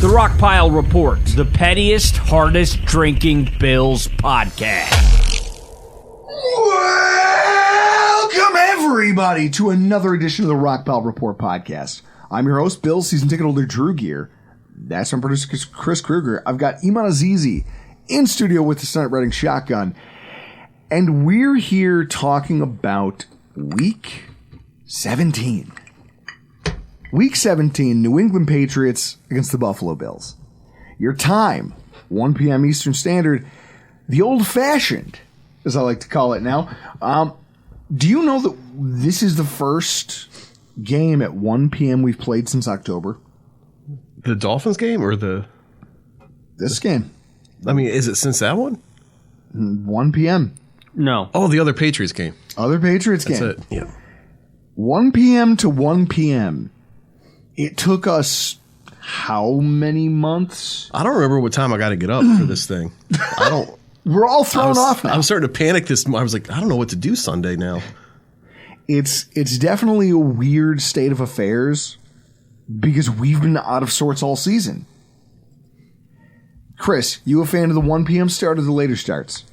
The Rockpile Report, the pettiest, hardest drinking Bills podcast. Welcome, everybody, to another edition of the Rockpile Report podcast. I'm your host, Bill, season ticket holder Drew Gear. That's my producer, Chris Kruger. I've got Iman Azizi in studio with the Senate Reading Shotgun. And we're here talking about Week 17. Week 17, New England Patriots against the Buffalo Bills. Your time, 1 p.m. Eastern Standard, the old-fashioned, as I like to call it now. Do you know that this is the first game at 1 p.m. we've played since October? The Dolphins game or This game. I mean, is it since that one? 1 p.m. No. Oh, the other Patriots game. Other Patriots game. That's it. Yeah. 1 p.m. to 1 p.m. It took us how many months? I don't remember what time I got to get up for this thing. I don't. We're all thrown off now. I'm starting to panic this. I was like, I don't know what to do Sunday now. It's definitely a weird state of affairs because we've been out of sorts all season. Chris, you a fan of the 1 p.m. start or the later starts?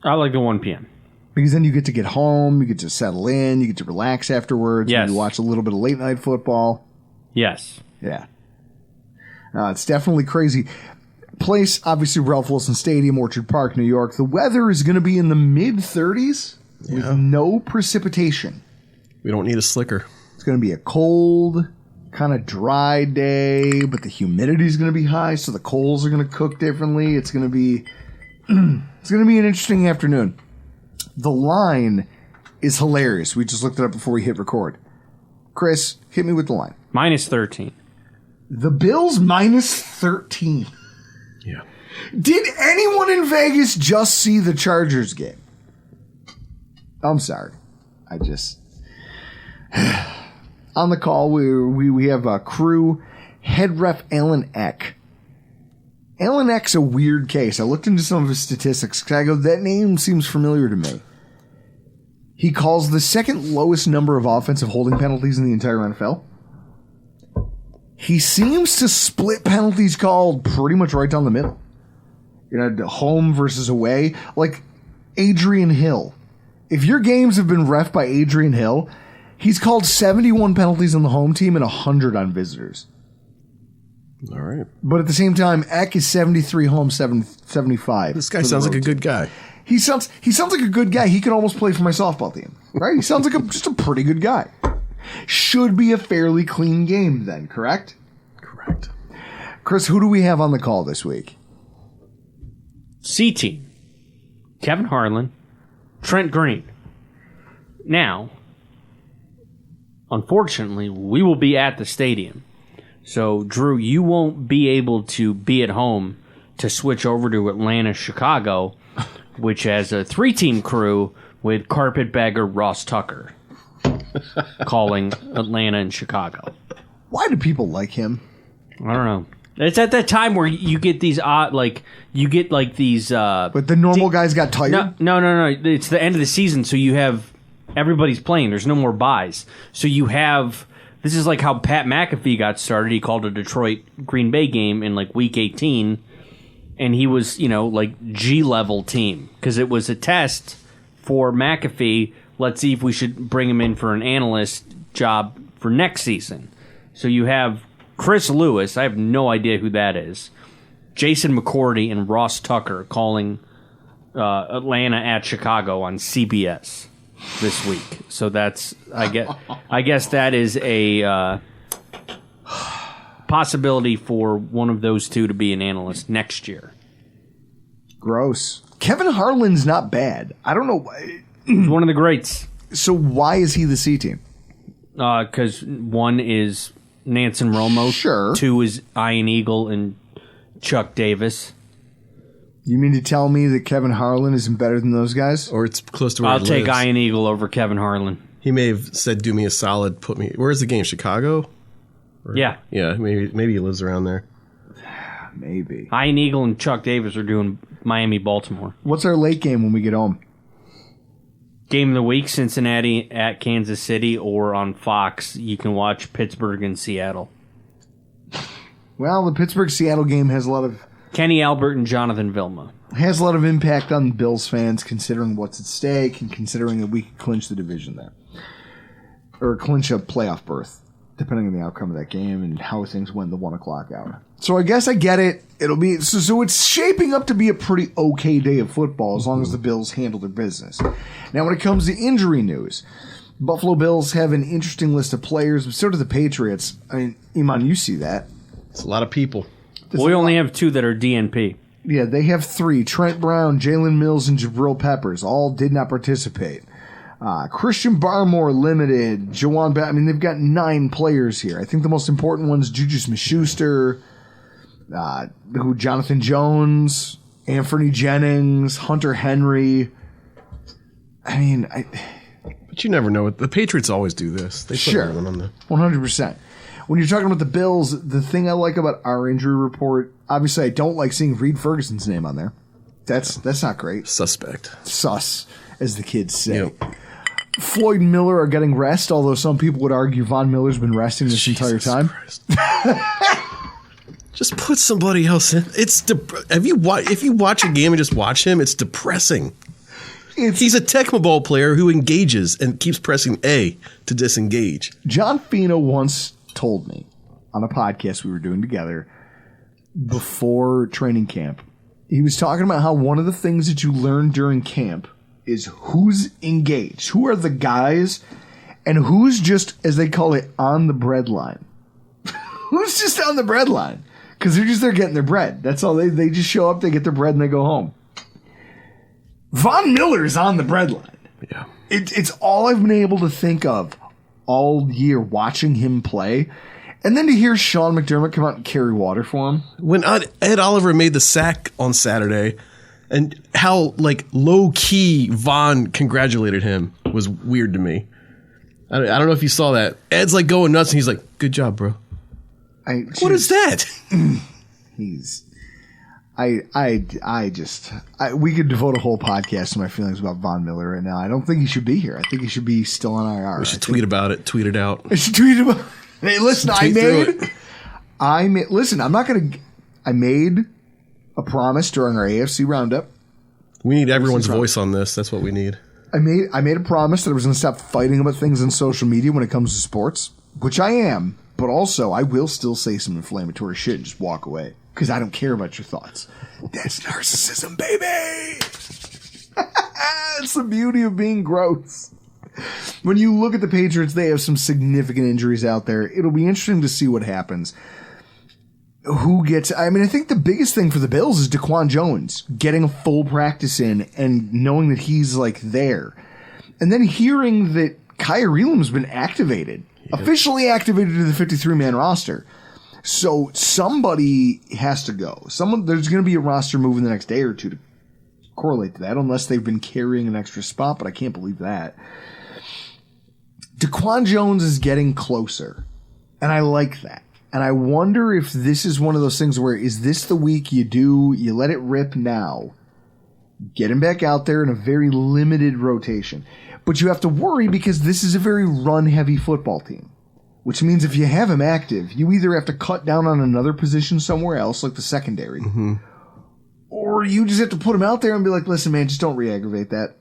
I like the 1 p.m. Because then you get to get home, you get to settle in, you get to relax afterwards, Yes. you watch a little bit of late night football. Yes. Yeah. It's definitely crazy. Place, obviously, Ralph Wilson Stadium, Orchard Park, New York. The weather is going to be in the mid-30s with no precipitation. We don't need a slicker. It's going to be a cold, kind of dry day, but the humidity is going to be high, so the coals are going to cook differently. It's going to be an interesting afternoon. The line is hilarious. We just looked it up before we hit record. Chris, hit me with the line. Minus 13. The Bills minus 13. Yeah. Did anyone in Vegas just see the Chargers game? I'm sorry. On the call, we have a crew, head ref Alan Eck. Alan Eck's a weird case. I looked into some of his statistics because I go, that name seems familiar to me. He calls the second lowest number of offensive holding penalties in the entire NFL. He seems to split penalties called pretty much right down the middle. You know, home versus away. Like Adrian Hill. If your games have been ref by Adrian Hill, he's called 71 penalties on the home team and 100 on visitors. All right. But at the same time, Eck is 73 home, 75. This guy sounds like a good guy. He sounds like a good guy. He could almost play for my softball team, right? He sounds like just a pretty good guy. Should be a fairly clean game then, correct? Correct. Chris, who do we have on the call this week? C team. Kevin Harlan. Trent Green. Now, unfortunately, we will be at the stadium. So, Drew, you won't be able to be at home to switch over to Atlanta, Chicago, which has a 3-team crew with carpetbagger Ross Tucker calling Atlanta and Chicago. Why do people like him? I don't know. It's at that time where you get these odd, these. But the normal guys got tired? No. It's the end of the season, so you have everybody's playing. There's no more buys. So you have. This is like how Pat McAfee got started. He called a Detroit Green Bay game in like week 18, and he was, G-level team because it was a test for McAfee. Let's see if we should bring him in for an analyst job for next season. So you have Chris Lewis. I have no idea who that is. Jason McCourty and Ross Tucker calling Atlanta at Chicago on CBS this week. So that's I guess that is a possibility for one of those two to be an analyst next year. Gross. Kevin Harlan's not bad. I don't know why. He's one of the greats. So why is he the C team? Because one is Nance and Romo. Sure. Two is Ian Eagle and Chuck Davis. You mean to tell me that Kevin Harlan isn't better than those guys? Or it's close to where I'll he take lives. Ian Eagle over Kevin Harlan. He may have said, do me a solid, put me... Where's the game? Chicago? Yeah. Yeah, maybe he lives around there. Maybe. Ian Eagle and Chuck Davis are doing Miami-Baltimore. What's our late game when we get home? Game of the week, Cincinnati at Kansas City, or on Fox, you can watch Pittsburgh and Seattle. Well, the Pittsburgh-Seattle game has a lot of Kenny Albert and Jonathan Vilma. impact on Bills fans, considering what's at stake and considering that we could clinch the division there. Or clinch a playoff berth, depending on the outcome of that game and how things went the 1 o'clock hour. So I guess I get it. It'll be so it's shaping up to be a pretty okay day of football as long as the Bills handle their business. Now, when it comes to injury news, Buffalo Bills have an interesting list of players, but so do the Patriots. I mean, Iman, you see that. It's a lot of people. We only have 2 that are DNP. Yeah, they have 3. Trent Brown, Jalen Mills, and Jabril Peppers all did not participate. Christian Barmore limited. Jawan I mean, they've got 9 players here. I think the most important one's Juju Smith-Schuster, Jonathan Jones, Anthony Jennings, Hunter Henry. I mean, But you never know. The Patriots always do this. They put everyone on the 100%. When you're talking about the Bills, the thing I like about our injury report, obviously I don't like seeing Reed Ferguson's name on there. That's not great. suspect. Sus, as the kids say. Yep. Floyd and Miller are getting rest, although some people would argue Von Miller's been resting this entire time. Just put somebody else in. If you watch a game and just watch him, it's depressing. He's a Tecmo Bowl player who engages and keeps pressing A to disengage. John Fino once told me on a podcast we were doing together before training camp, he was talking about how one of the things that you learn during camp is who's engaged, who are the guys, and who's just, as they call it, on the bread line. Who's just on the bread line? Because they're just there getting their bread. That's all. They just show up, they get their bread, and they go home. Von Miller's on the bread line. Yeah. It's all I've been able to think of all year watching him play. And then to hear Sean McDermott come out and carry water for him. When Ed Oliver made the sack on Saturday, and how low-key Von congratulated him was weird to me. I don't know if you saw that. Ed's going nuts, and he's like, "Good job, bro." What is that? We could devote a whole podcast to my feelings about Von Miller right now. I don't think he should be here. I think he should be still on IR. We should tweet about it. Tweet it out. I should tweet about it. Hey, listen, I made a promise during our AFC roundup. We need everyone's voice on this. That's what we need. I made a promise that I was going to stop fighting about things on social media when it comes to sports, which I am, but also I will still say some inflammatory shit and just walk away because I don't care about your thoughts. That's narcissism, baby. It's the beauty of being gross. When you look at the Patriots, they have some significant injuries out there. It'll be interesting to see what happens. I think the biggest thing for the Bills is Daquan Jones getting a full practice in and knowing that he's there. And then hearing that Kyer Elam's been activated, officially activated to the 53-man roster. So somebody has to go. There's going to be a roster move in the next day or two to correlate to that, unless they've been carrying an extra spot, but I can't believe that. Daquan Jones is getting closer, and I like that. And I wonder if this is one of those things where, is this the week you let it rip now, get him back out there in a very limited rotation. But you have to worry because this is a very run-heavy football team, which means if you have him active, you either have to cut down on another position somewhere else, like the secondary, or you just have to put him out there and be like, listen, man, just don't re-aggravate that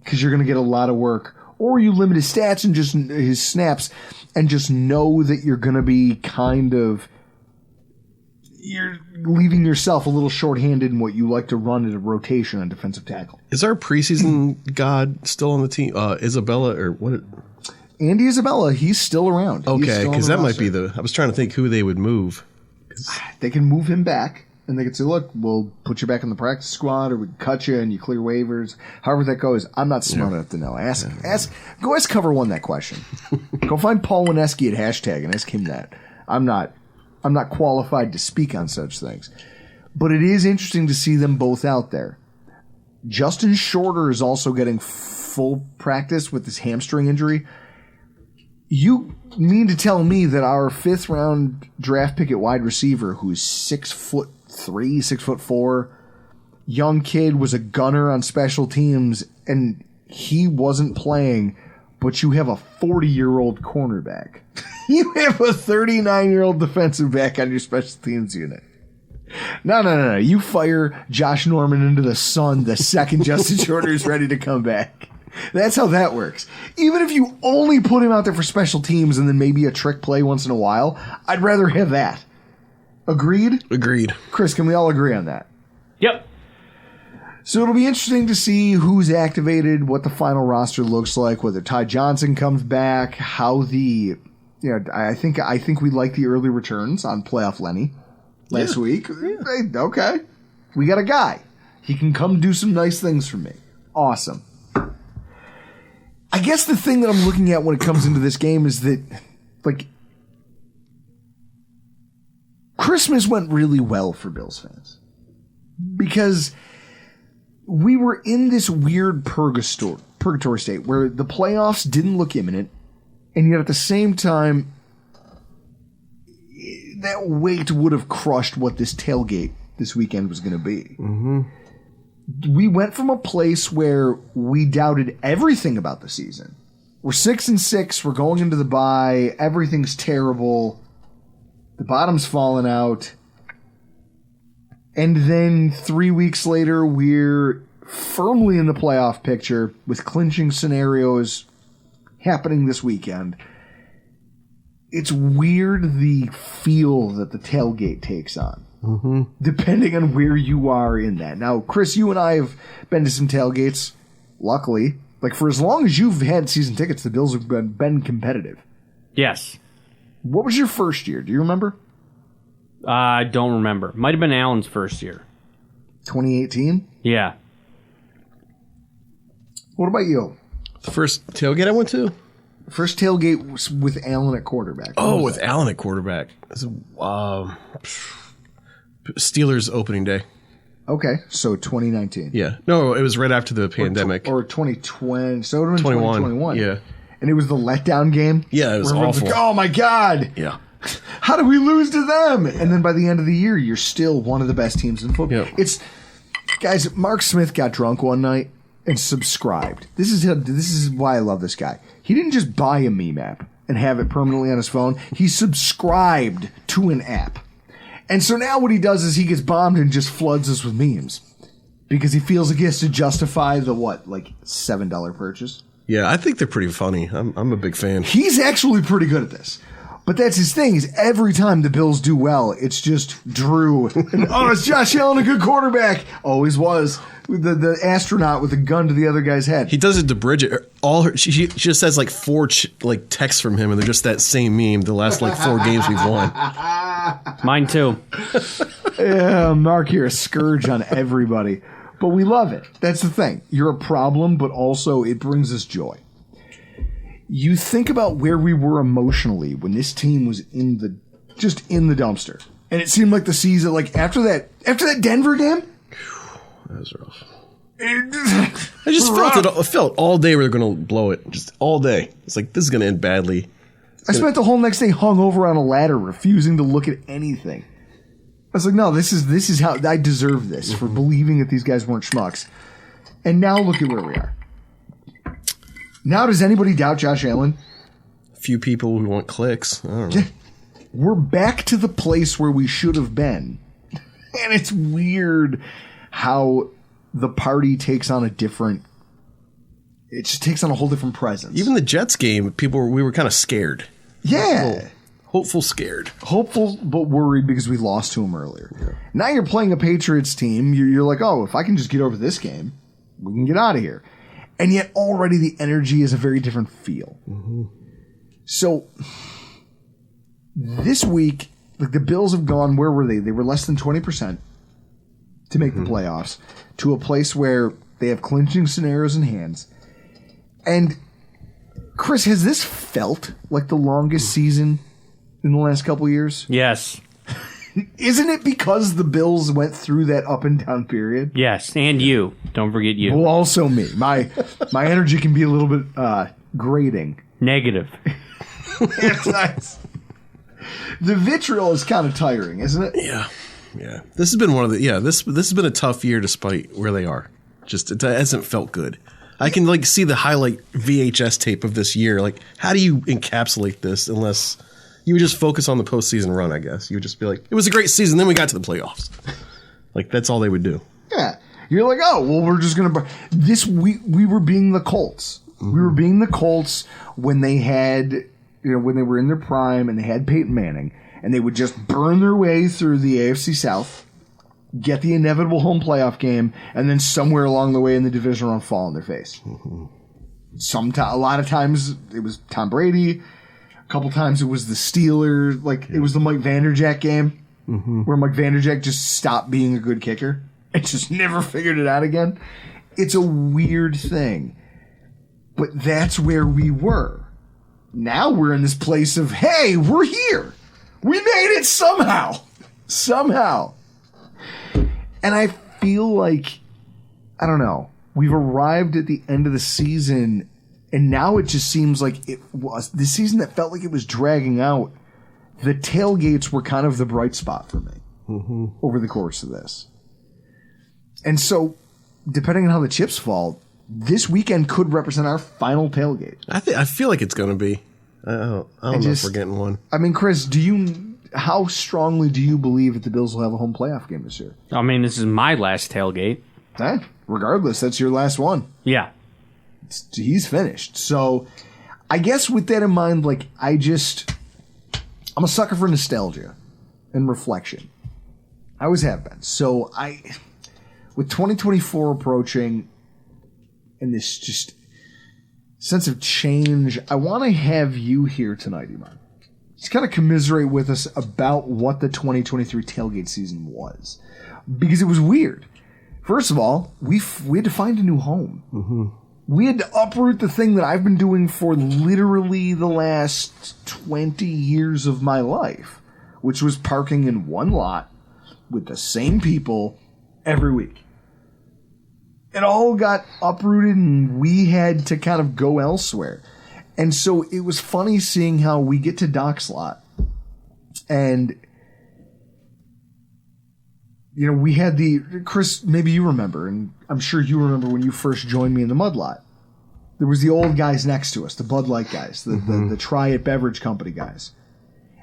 because you're going to get a lot of work. Or you limit his stats and just his snaps and just know that you're going to be you're leaving yourself a little shorthanded in what you like to run at a rotation on defensive tackle. Is our preseason god still on the team? Isabella or what? Andy Isabella, he's still around. Okay, because that might be I was trying to think who they would move. They can move him back. And they could say, look, we'll put you back in the practice squad, or we can cut you and you clear waivers. However that goes, I'm not smart enough to know. Go ask Cover One that question. Go find Paul Wineski at hashtag and ask him that. I'm not qualified to speak on such things. But it is interesting to see them both out there. Justin Shorter is also getting full practice with his hamstring injury. You mean to tell me that our 5th round draft pick at wide receiver, who's 6'3", 6'4", young kid, was a gunner on special teams, and he wasn't playing but you have a 40-year-old cornerback. You have a 39-year-old defensive back on your special teams unit. No. You fire Josh Norman into the sun the second Justin Shorter is ready to come back. That's how that works. Even if you only put him out there for special teams and then maybe a trick play once in a while, I'd rather have that. Agreed? Agreed. Chris, can we all agree on that? Yep. So it'll be interesting to see who's activated, what the final roster looks like, whether Ty Johnson comes back, how the... I think we like the early returns on Playoff Lenny last week. Hey, okay. We got a guy. He can come do some nice things for me. Awesome. I guess the thing that I'm looking at when it comes into this game is that, like, Christmas went really well for Bills fans. Because we were in this weird purgatory state where the playoffs didn't look imminent. And yet at the same time, that weight would have crushed what this tailgate this weekend was going to be. Mm-hmm. We went from a place where we doubted everything about the season. We're 6-6. We're going into the bye. Everything's terrible. The bottom's falling out. And then 3 weeks later, we're firmly in the playoff picture with clinching scenarios happening this weekend. It's weird the feel that the tailgate takes on, depending on where you are in that. Now, Chris, you and I have been to some tailgates, luckily. Like, for as long as you've had season tickets, the Bills have been competitive. Yes. What was your first year? Do you remember? I don't remember. Might have been Allen's first year. 2018? Yeah. What about you? The first tailgate I went to? First tailgate was with Allen at quarterback. Oh, with Allen at quarterback. Steelers opening day. Okay, so 2019. Yeah. No, it was right after the pandemic. Or 2020. So it would have been 21. 2021. Yeah. And it was the letdown game? Yeah, it was awful. Like, oh, my God. Yeah. How do we lose to them? And then by the end of the year, you're still one of the best teams in football. Yep. Guys, Mark Smith got drunk one night and subscribed. This is why I love this guy. He didn't just buy a meme app and have it permanently on his phone. He subscribed to an app. And so now what he does is he gets bombed and just floods us with memes. Because he feels like he has to justify the, $7 purchase? Yeah, I think they're pretty funny. I'm a big fan. He's actually pretty good at this. But that's his thing, is every time the Bills do well, it's just Drew. It's Josh Allen, a good quarterback. Always was. The astronaut with a gun to the other guy's head. He does it to Bridget. She just has four texts from him, and they're just that same meme the last 4 games we've won. Mine too. Yeah, Mark, you're a scourge on everybody. But we love it. That's the thing. You're a problem, but also it brings us joy. You think about where we were emotionally when this team was in the dumpster. And it seemed like the season, after that Denver game, that was rough. I just felt all day we were going to blow it. Just all day. It's like, this is going to end badly. I spent the whole next day hung over on a ladder, refusing to look at anything. I was like, no, this is how I deserve this for believing that these guys weren't schmucks. And now look at where we are. Now, does anybody doubt Josh Allen? A few people who want clicks. I don't know. We're back to the place where we should have been. And it's weird how the party takes on it just takes on a whole different presence. Even the Jets game, we were kind of scared. Yeah. Hopeful scared. Hopeful but worried because we lost to them earlier. Yeah. Now you're playing a Patriots team. You're like, oh, if I can just get over this game, we can get out of here. And yet already the energy is a very different feel. Mm-hmm. So this week, the Bills have gone, where were they? They were less than 20% to make the playoffs, to a place where they have clinching scenarios in hands. And Chris, has this felt like the longest season in the last couple years? Yes. Isn't it because the Bills went through that up and down period? Yes, and you. Don't forget you. Well, also me. My energy can be a little bit grating. Negative. It's nice. The vitriol is kind of tiring, isn't it? Yeah. This has been this has been a tough year despite where they are. Just it hasn't felt good. I can like see the highlight VHS tape of this year. Like, how do you encapsulate this unless you would just focus on the postseason run? I guess you would just be like, it was a great season. Then we got to the playoffs. Like that's all they would do. Yeah, you're like, oh well, we're just gonna this. We were being the Colts. Mm-hmm. We were being the Colts when they had, when they were in their prime and they had Peyton Manning, and they would just burn their way through the AFC South, get the inevitable home playoff game, and then somewhere along the way in the division round fall on their face. Mm-hmm. A lot of times it was Tom Brady. A couple times it was the Steelers. Like it was the Mike Vanderjagt game, where Mike Vanderjagt just stopped being a good kicker and just never figured it out again. It's a weird thing, but that's where we were. Now we're in this place of, hey, we're here. We made it somehow. Somehow. And I feel like, I don't know, we've arrived at the end of the season, and now it just seems like it was the season that felt like it was dragging out. The tailgates were kind of the bright spot for me over the course of this. And so, depending on how the chips fall, this weekend could represent our final tailgate. I feel like it's going to be. I don't know if we're getting one. I mean, Chris, how strongly do you believe that the Bills will have a home playoff game this year? I mean, this is my last tailgate. Regardless, that's your last one. Yeah. He's finished. So, I guess with that in mind, like, I'm a sucker for nostalgia and reflection. I always have been. So, with 2024 approaching and this just sense of change, I want to have you here tonight, Iman. Just kind of commiserate with us about what the 2023 tailgate season was. Because it was weird. First of all, we had to find a new home. Mm-hmm. We had to uproot the thing that I've been doing for literally the last 20 years of my life, which was parking in one lot with the same people every week. It all got uprooted and we had to kind of go elsewhere. And so it was funny seeing how we get to Doc Slot and, we had Chris, maybe you remember, and I'm sure you remember when you first joined me in the Mud Lot. There was the old guys next to us, the Bud Light guys, the Try It Beverage Company guys.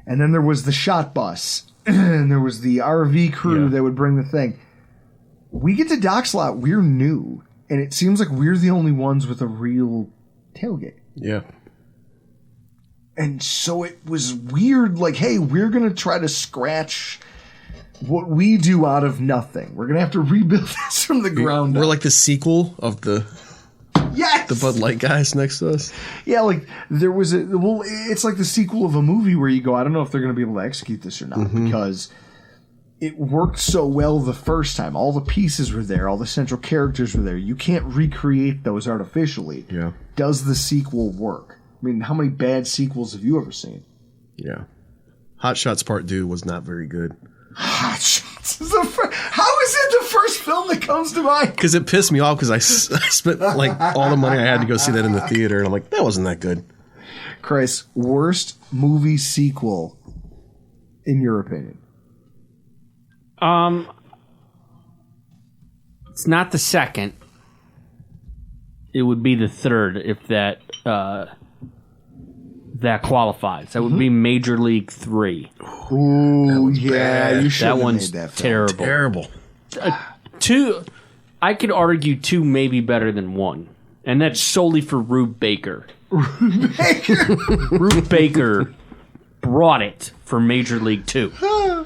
And then there was the shot bus, and there was the RV crew that would bring the thing. We get to Doc Slot, we're new, and it seems like we're the only ones with a real tailgate. Yeah. And so it was weird, like, hey, we're going to try to scratch what we do out of nothing. We're going to have to rebuild this from the ground up. We're like the sequel of the Bud Light guys next to us. Yeah, like there was it's like the sequel of a movie where you go, I don't know if they're going to be able to execute this or not because it worked so well the first time. All the pieces were there. All the central characters were there. You can't recreate those artificially. Yeah. Does the sequel work? I mean, how many bad sequels have you ever seen? Yeah. Hot Shots Part 2 was not very good. Hot Shots is how is it the first film that comes to mind? Because it pissed me off because I spent like all the money I had to go see that in the theater, and I'm like, that wasn't that good. Chris, worst movie sequel in your opinion? It's not the second. It would be the third if that qualifies. That would be Major League 3. Ooh, yeah, you should have That one's made that terrible. Terrible. 2, I could argue 2 may be better than 1, and that's solely for Rube Baker. Rube Baker brought it for Major League 2.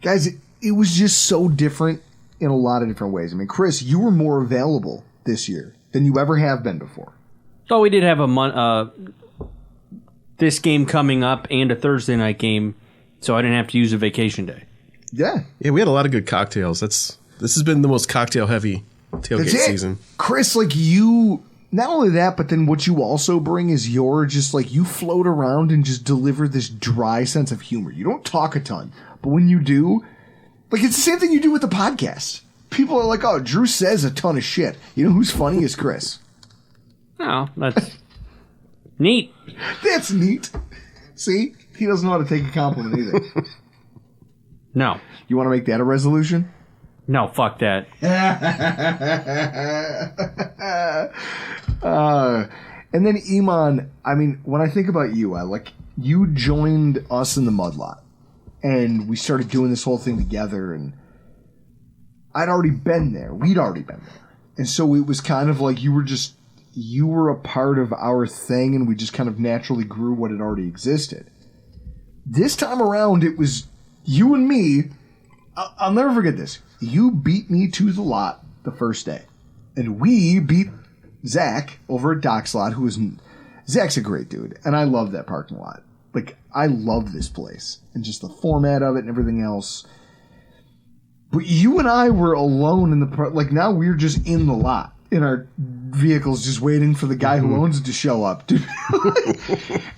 Guys, it was just so different in a lot of different ways. I mean, Chris, you were more available this year than you ever have been before. Oh, we did have this game coming up and a Thursday night game, so I didn't have to use a vacation day. Yeah. Yeah, we had a lot of good cocktails. This has been the most cocktail-heavy tailgate season. Chris, like you, not only that, but then what you also bring is you float around and just deliver this dry sense of humor. You don't talk a ton, but when you do, like it's the same thing you do with the podcast. People are like, oh, Drew says a ton of shit. You know who's funny is Chris. Oh, that's neat. That's neat. See? He doesn't know how to take a compliment either. No. You want to make that a resolution? No, fuck that. And then Iman, I mean, when I think about you, you joined us in the Mudlot, and we started doing this whole thing together, and I'd already been there. We'd already been there. And so it was kind of like you were a part of our thing, and we just kind of naturally grew what had already existed. This time around, it was you and me. I'll never forget this. You beat me to the lot the first day, and we beat Zach over at Doc Slot, Zach's a great dude, and I love that parking lot. Like, I love this place, and just the format of it and everything else. But you and I were alone in the now we're just in the lot in our vehicles, just waiting for the guy who owns it to show up, dude.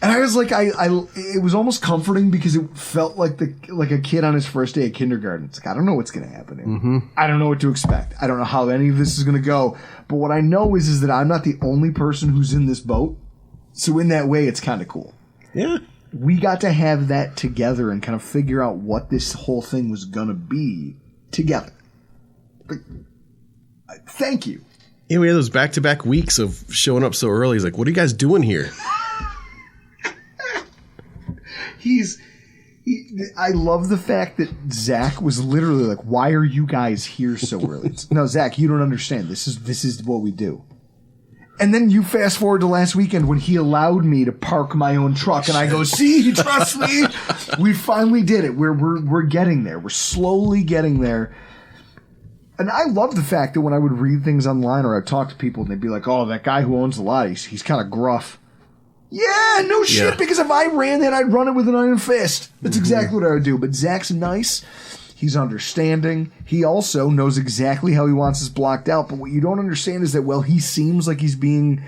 And I was like, it was almost comforting because it felt like a kid on his first day of kindergarten. It's like, I don't know what's going to happen here. I don't know what to expect. I don't know how any of this is going to go. But what I know is that I'm not the only person who's in this boat. So in that way, it's kind of cool. Yeah. We got to have that together and kind of figure out what this whole thing was going to be together. Like, thank you. Yeah, we had those back-to-back weeks of showing up so early. He's like, what are you guys doing here? I love the fact that Zach was literally like, why are you guys here so early? No, Zach, you don't understand. This is what we do. And then you fast forward to last weekend when he allowed me to park my own truck, and I go, see, he trusts me. We finally did it. We're getting there. We're slowly getting there. And I love the fact that when I would read things online or I'd talk to people and they'd be like, oh, that guy who owns the lot, he's kind of gruff. Yeah, no shit, because if I ran that, I'd run it with an iron fist. That's exactly what I would do. But Zach's nice. He's understanding. He also knows exactly how he wants this blocked out. But what you don't understand is that, well, he seems like he's being,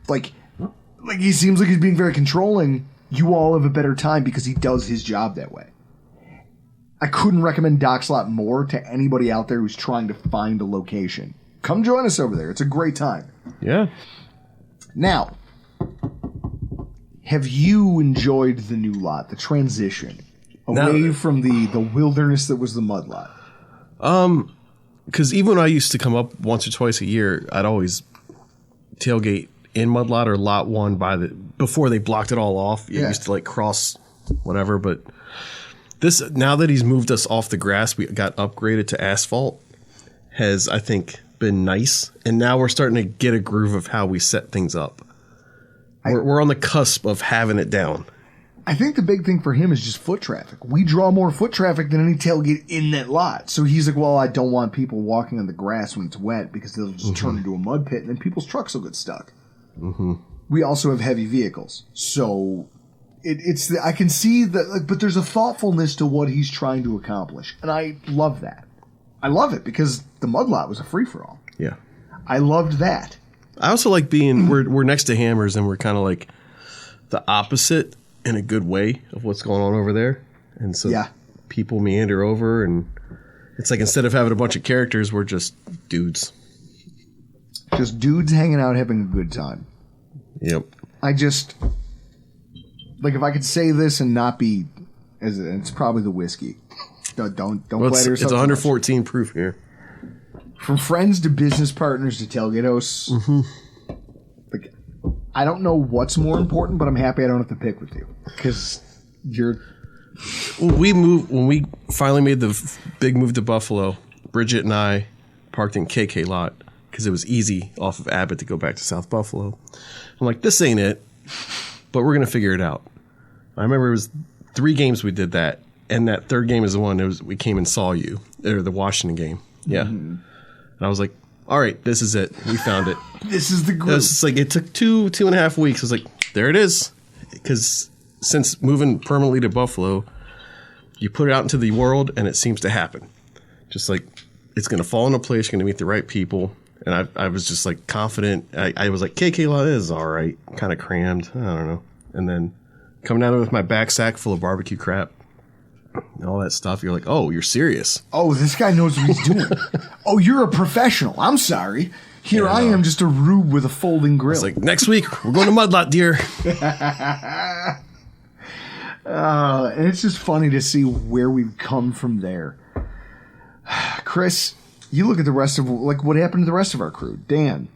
he seems like he's being very controlling. You all have a better time because he does his job that way. I couldn't recommend Doc Slot more to anybody out there who's trying to find a location. Come join us over there. It's a great time. Yeah. Now, have you enjoyed the new lot, the transition, away from the wilderness that was the mud lot? Because even when I used to come up once or twice a year, I'd always tailgate in mud lot or lot one before they blocked it all off. You used to cross whatever, but now that he's moved us off the grass, we got upgraded to asphalt, has, I think, been nice. And now we're starting to get a groove of how we set things up. We're on the cusp of having it down. I think the big thing for him is just foot traffic. We draw more foot traffic than any tailgate in that lot. So he's like, well, I don't want people walking on the grass when it's wet because they'll just turn into a mud pit and then people's trucks will get stuck. We also have heavy vehicles. So I can see that, but there's a thoughtfulness to what he's trying to accomplish. And I love that. I love it because the mud lot was a free-for-all. Yeah. I loved that. I also like being, we're next to Hammers and we're kind of like the opposite in a good way of what's going on over there. And so people meander over and it's like instead of having a bunch of characters, we're just dudes. Just dudes hanging out having a good time. Yep. If I could say this and not be, it's probably the whiskey. Don't flatter yourself. It's 114 proof here. From friends to business partners to tailgate hosts. I don't know what's more important, but I'm happy I don't have to pick with you because you're. When we finally made the big move to Buffalo, Bridget and I parked in KK lot because it was easy off of Abbott to go back to South Buffalo. I'm like, this ain't it, but we're gonna figure it out. I remember it was 3 games we did that, and that third game is the one we came and saw you, or the Washington game. Yeah. And I was like, all right, this is it. We found it. This is the group. It's like it took 2.5 weeks. I was like, there it is. Because since moving permanently to Buffalo, you put it out into the world and it seems to happen. Just like it's going to fall into place. You're going to meet the right people. And I was just like confident. I was like, KK Lot is all right. Kind of crammed. I don't know. And then coming out of it with my back sack full of barbecue crap. And all that stuff, you're like, oh, you're serious. Oh, this guy knows what he's doing. Oh, you're a professional. I'm sorry. Here I am, just a rube with a folding grill. It's like, next week, we're going to Mudlot, dear. And it's just funny to see where we've come from there. Chris, you look at the rest of, like, what happened to the rest of our crew. Dan,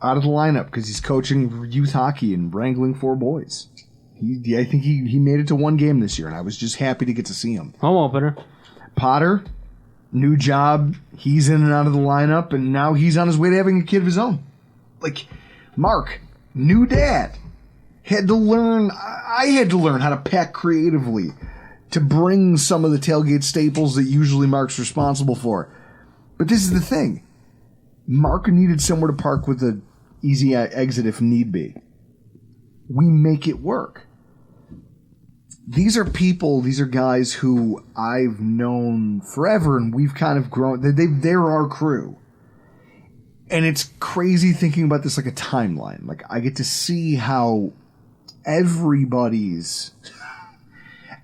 out of the lineup because he's coaching youth hockey and wrangling 4 boys. I think he made it to 1 game this year, and I was just happy to get to see him. Home opener. Potter, new job. He's in and out of the lineup, and now he's on his way to having a kid of his own. Like, Mark, new dad. I had to learn how to pack creatively to bring some of the tailgate staples that usually Mark's responsible for. But this is the thing. Mark needed somewhere to park with an easy exit if need be. We make it work. These are guys who I've known forever, and we've kind of grown. They're our crew. And it's crazy thinking about this like a timeline. Like, I get to see how everybody's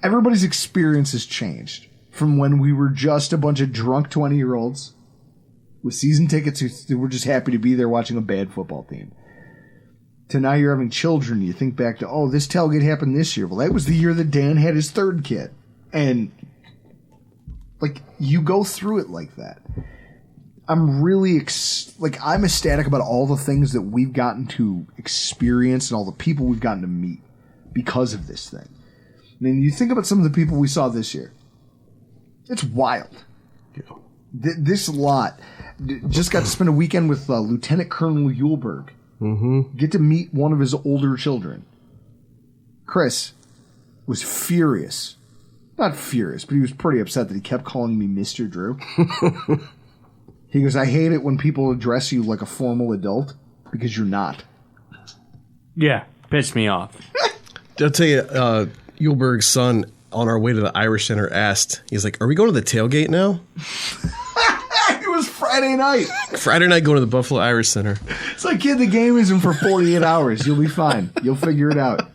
experience has changed from when we were just a bunch of drunk 20-year-olds with season tickets who were just happy to be there watching a bad football team, to now you're having children. You think back to, oh, this tailgate happened this year. Well, that was the year that Dan had his 3rd kid. And, like, you go through it like that. I'm really, I'm ecstatic about all the things that we've gotten to experience and all the people we've gotten to meet because of this thing. I mean, you think about some of the people we saw this year. It's wild. Yeah. This lot just got to spend a weekend with Lieutenant Colonel Yulberg. Mm-hmm. Get to meet one of his older children. Chris was furious. Not furious, but he was pretty upset that he kept calling me Mr. Drew. He goes, I hate it when people address you like a formal adult because you're not. Yeah, pissed me off. I'll tell you, Yulberg's son on our way to the Irish Center asked, he's like, are we going to the tailgate now? It was Friday night. Friday night going to the Buffalo Irish Center. It's like, kid, the game isn't for 48 hours. You'll be fine. You'll figure it out.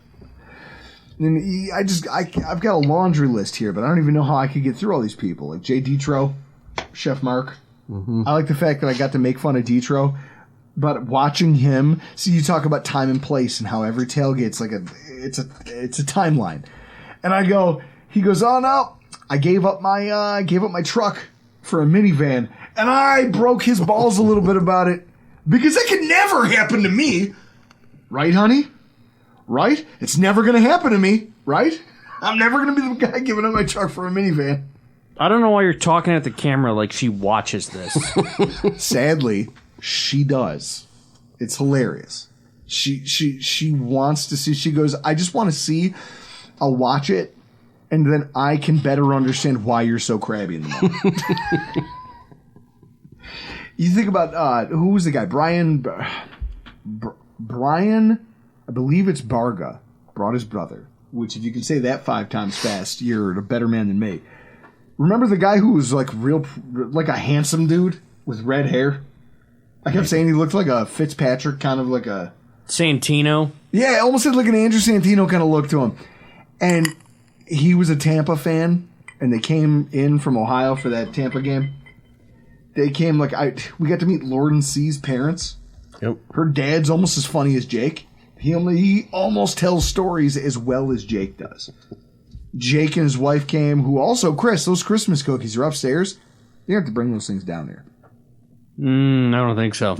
And I've got a laundry list here, but I don't even know how I could get through all these people. Like Jay Detro, Chef Mark. Mm-hmm. I like the fact that I got to make fun of Detro, but watching him, see, you talk about time and place and how every tailgate's like it's a timeline. And he goes, oh no, I gave up my truck for a minivan, and I broke his balls a little bit about it because that could never happen to me, right, honey? Right? It's never gonna happen to me, right? I'm never gonna be the guy giving up my truck for a minivan. I don't know why you're talking at the camera like she watches this. Sadly, she does. It's hilarious. She wants to see. She goes, I just want to see. I'll watch it, and then I can better understand why you're so crabby in the moment. You think about who was the guy? Brian, I believe it's Barga, brought his brother. Which, if you can say that 5 times fast, you're a better man than me. Remember the guy who was like like a handsome dude with red hair? I kept saying he looked like a Fitzpatrick, kind of like a Santino. Yeah, almost had like an Andrew Santino kind of look to him. And he was a Tampa fan, and they came in from Ohio for that Tampa game. They came we got to meet Lauren C's parents. Yep. Her dad's almost as funny as Jake. He almost tells stories as well as Jake does. Jake and his wife came, who also, Chris, those Christmas cookies are upstairs. You have to bring those things down here. I don't think so.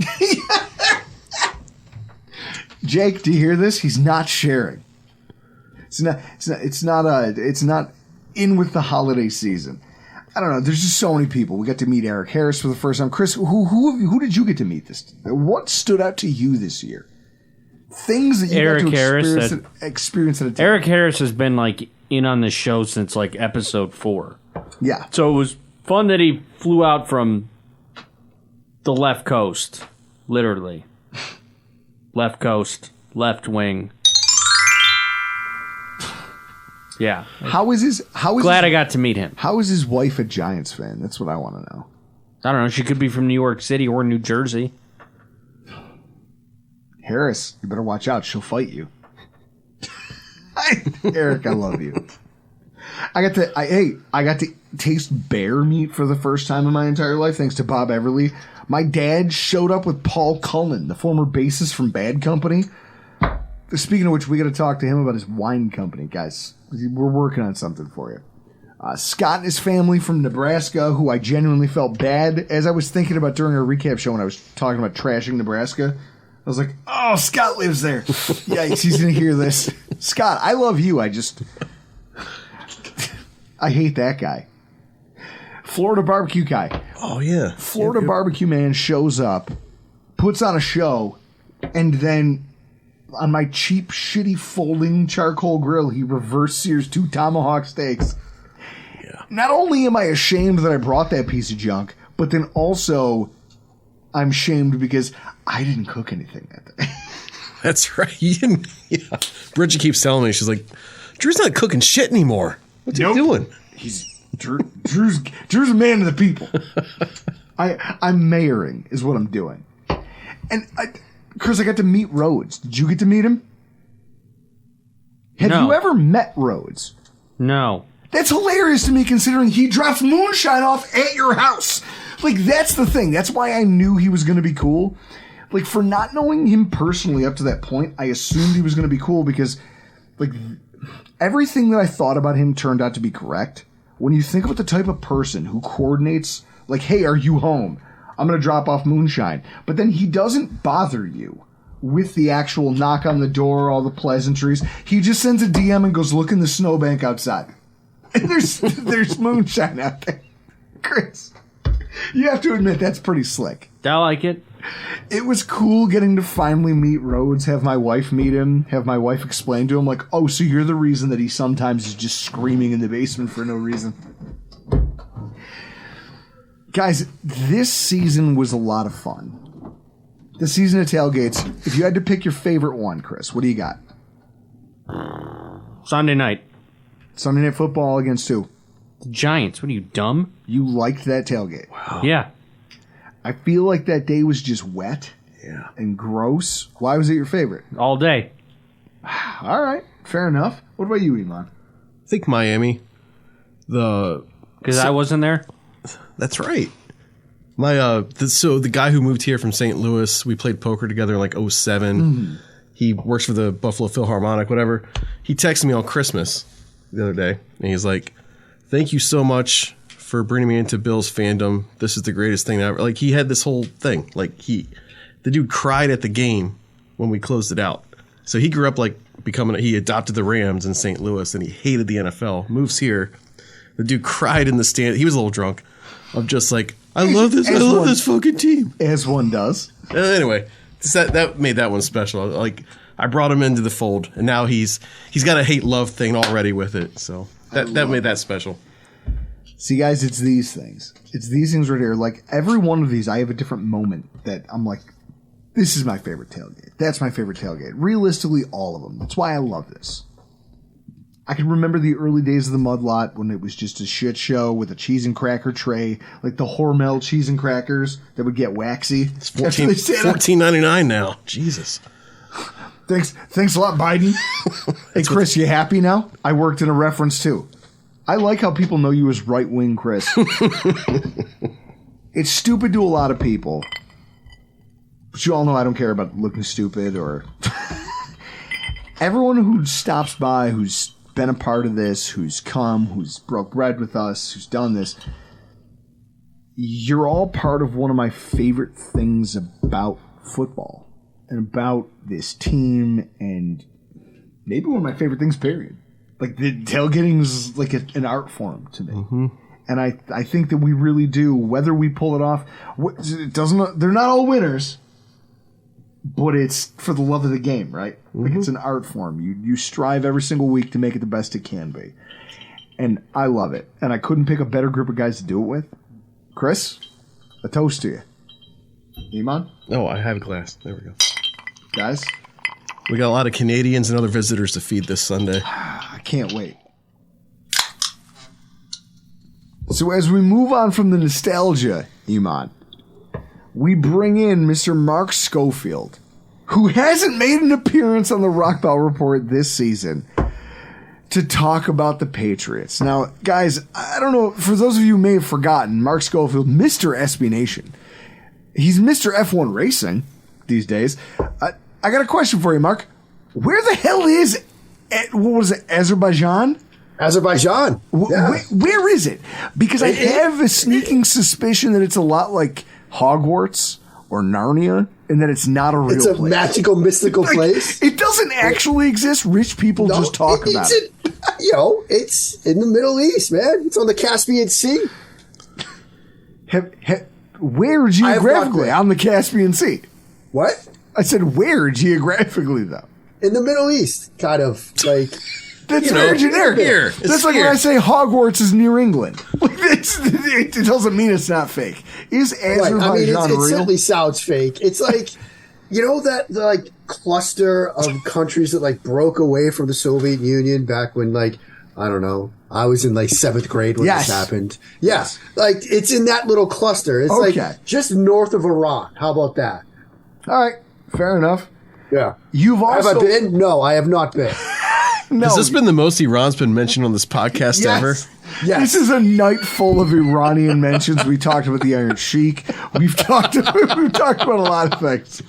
Jake, do you hear this? He's not sharing. It's not in with the holiday season. I don't know. There's just so many people. We got to meet Eric Harris for the first time. Chris, who did you get to meet this? What stood out to you this year? Things that you got to experience at a time. Eric Harris has been like in on the show since like episode 4. Yeah. So it was fun that he flew out from the left coast, literally. Left coast, left wing. Yeah. Glad I got to meet him. How is his wife a Giants fan? That's what I want to know. I don't know. She could be from New York City or New Jersey. Harris, you better watch out. She'll fight you. Eric, I love you. I got to taste bear meat for the first time in my entire life, thanks to Bob Everly. My dad showed up with Paul Cullen, the former bassist from Bad Company. Speaking of which, we got to talk to him about his wine company, guys. We're working on something for you. Scott and his family from Nebraska, who I genuinely felt bad as I was thinking about during our recap show when I was talking about trashing Nebraska. I was like, oh, Scott lives there. Yikes, he's going to hear this. Scott, I love you. I hate that guy. Florida barbecue guy. Oh, yeah. Florida barbecue man shows up, puts on a show, and then on my cheap, shitty folding charcoal grill, he reverse sears 2 tomahawk steaks. Yeah. Not only am I ashamed that I brought that piece of junk, but then also I'm shamed because I didn't cook anything that day. That's right. You didn't, yeah. Bridget keeps telling me, she's like, Drew's not cooking shit anymore. What's he doing? Drew's a man of the people. I'm mayoring is what I'm doing. And Chris, I got to meet Rhodes. Did you get to meet him? Have you ever met Rhodes? No. That's hilarious to me considering he drops moonshine off at your house. Like, that's the thing. That's why I knew he was going to be cool. Like, for not knowing him personally up to that point, I assumed he was going to be cool because, like, everything that I thought about him turned out to be correct. When you think about the type of person who coordinates, like, hey, are you home? I'm going to drop off moonshine. But then he doesn't bother you with the actual knock on the door, all the pleasantries. He just sends a DM and goes, look in the snowbank outside. And there's moonshine out there. Chris, you have to admit that's pretty slick. I like it. It was cool getting to finally meet Rhodes, have my wife meet him, have my wife explain to him, like, oh, so you're the reason that he sometimes is just screaming in the basement for no reason. Guys, this season was a lot of fun. The season of tailgates, if you had to pick your favorite one, Chris, what do you got? Sunday night. Sunday Night Football against who? The Giants. What are you, dumb? You liked that tailgate. Wow. Yeah. I feel like that day was just wet and gross. Why was it your favorite? All day. All right. Fair enough. What about you, Iman? I think Miami. Because I wasn't there? That's right. So the guy who moved here from St. Louis, we played poker together in like 07. Mm. He works for the Buffalo Philharmonic, whatever. He texted me on Christmas the other day, and he's like, thank you so much for bringing me into Bill's fandom. This is the greatest thing ever. Like, he had this whole thing. Like, the dude cried at the game when we closed it out. So he grew up like he adopted the Rams in St. Louis, and he hated the NFL. Moves here. The dude cried in the stand. He was a little drunk. Of just like, I love this fucking team. As one does. Anyway, that made that one special. Like, I brought him into the fold, and now he's got a hate-love thing already with it. So that made that special. See, guys, it's these things. It's these things right here. Like, every one of these, I have a different moment that I'm like, this is my favorite tailgate. That's my favorite tailgate. Realistically, all of them. That's why I love this. I can remember the early days of the Mud Lot when it was just a shit show with a cheese and cracker tray, like the Hormel cheese and crackers that would get waxy. It's $14.99 now. Jesus. Thanks a lot, Biden. Hey, Chris, you happy now? I worked in a reference, too. I like how people know you as right-wing Chris. It's stupid to a lot of people. But you all know I don't care about looking stupid or... Everyone who stops by, who's been a part of this, who's come, who's broke bread with us, who's done this, you're all part of one of my favorite things about football and about this team and maybe one of my favorite things, period. Like, the tailgating is like an art form to me. Mm-hmm. And I think that we really do, whether we pull it off, they're not all winners, but it's for the love of the game, right? Mm-hmm. Like, it's an art form. You strive every single week to make it the best it can be. And I love it. And I couldn't pick a better group of guys to do it with. Chris, a toast to you. Iman? Oh, I have a glass. There we go. Guys? We got a lot of Canadians and other visitors to feed this Sunday. I can't wait. So as we move on from the nostalgia, Iman, we bring in Mr. Mark Schofield, who hasn't made an appearance on the Rock Ball Report this season, to talk about the Patriots. Now, guys, I don't know, for those of you who may have forgotten, Mark Schofield, Mr. SB Nation. He's Mr. F1 Racing these days. I got a question for you, Mark. Where the hell is, what was it, Azerbaijan? Azerbaijan. Yeah. Where is it? Because I have a sneaking suspicion that it's a lot like Hogwarts or Narnia, and that it's not a real place. It's a magical, mystical place. It doesn't actually exist. Rich people just talk about it. It's in the Middle East, man. It's on the Caspian Sea. Where geographically on the Caspian Sea? What? I said where geographically, though? In the Middle East, kind of like. That's very generic. Here. That's like when I say Hogwarts is near England. It doesn't mean it's not fake. Is Azerbaijan right. I mean, it real? certainly sounds fake. It's like, that the like cluster of countries that like broke away from the Soviet Union back when I don't know, I was in like 7th grade when this happened. Yes. Like it's in that little cluster. It's like just north of Iran. How about that? All right. Fair enough. Yeah. You've also... Have I been? No, I have not been. No. Has this been the most Iran's been mentioned on this podcast ever? Yes. This is a night full of Iranian mentions. We talked about the Iron Sheik. We've talked about a lot of things.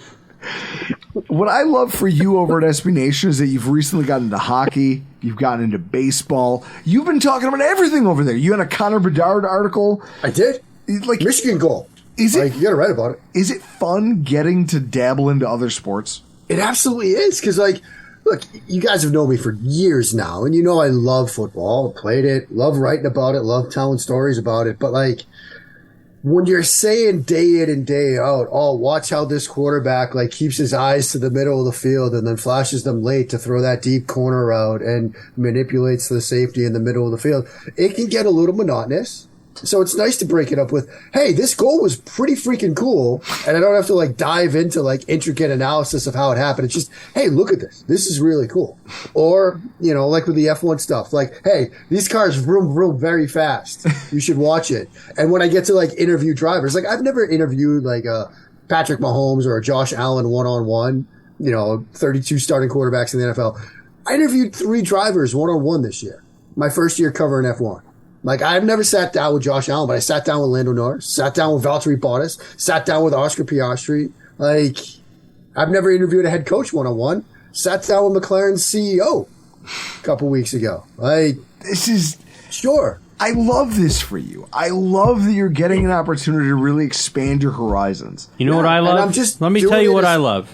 What I love for you over at SB Nation is that you've recently gotten into hockey. You've gotten into baseball. You've been talking about everything over there. You had a Connor Bedard article. I did. Like Michigan goal. Is it? You got to write about it. Is it fun getting to dabble into other sports? It absolutely is because look, you guys have known me for years now, and I love football, played it, love writing about it, love telling stories about it. But when you're saying day in and day out, oh, watch how this quarterback keeps his eyes to the middle of the field and then flashes them late to throw that deep corner out and manipulates the safety in the middle of the field, it can get a little monotonous. So it's nice to break it up with, hey, this goal was pretty freaking cool. And I don't have to dive into intricate analysis of how it happened. It's just, hey, look at this. This is really cool. Or, with the F1 stuff, hey, these cars vroom very fast. You should watch it. And when I get to interview drivers, I've never interviewed a Patrick Mahomes or a Josh Allen one-on-one, 32 starting quarterbacks in the NFL. I interviewed 3 drivers one-on-one this year. My first year covering F1. I've never sat down with Josh Allen, but I sat down with Lando Norris, sat down with Valtteri Bottas, sat down with Oscar Piastri. I've never interviewed a head coach one-on-one. Sat down with McLaren's CEO a couple weeks ago. This is... Sure. I love this for you. I love that you're getting an opportunity to really expand your horizons. You know what I love? I'm just Let me tell you what I love.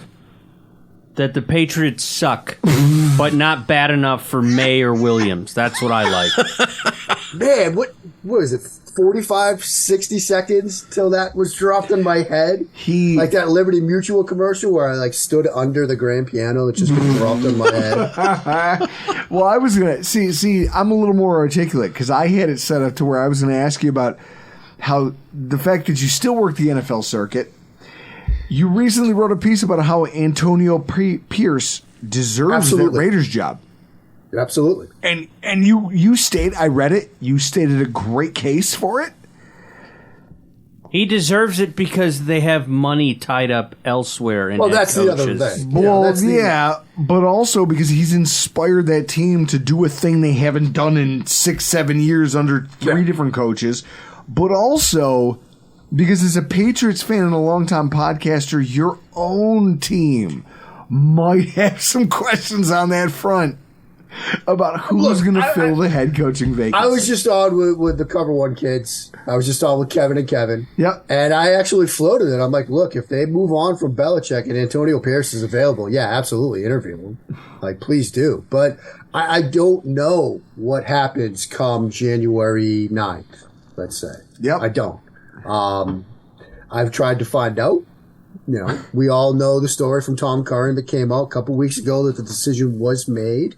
That the Patriots suck, but not bad enough for May or Williams. That's what I like. Man, what is it, 45, 60 seconds till that was dropped on my head? Like that Liberty Mutual commercial where I stood under the grand piano that just got dropped on my head. Well, I was going to... See, I'm a little more articulate because I had it set up to where I was going to ask you about how the fact that you still work the NFL circuit. You recently wrote a piece about how Antonio Pierce deserves that Raiders job. Absolutely. And you stated, I read it, you stated a great case for it. He deserves it because they have money tied up elsewhere in that's coaches. The other thing. Well, but also because he's inspired that team to do a thing they haven't done in 6-7 years under 3 different coaches. But also... because as a Patriots fan and a longtime podcaster, your own team might have some questions on that front about who's going to fill the head coaching vacancy. I was just on with the Cover One kids. I was just on with Kevin and Kevin. Yep. And I actually floated it. I'm like, look, if they move on from Belichick and Antonio Pierce is available, yeah, absolutely, interview him. Please do. But I don't know what happens come January 9th, let's say. Yep. I don't. I've tried to find out. We all know the story from Tom Curran that came out a couple weeks ago that the decision was made.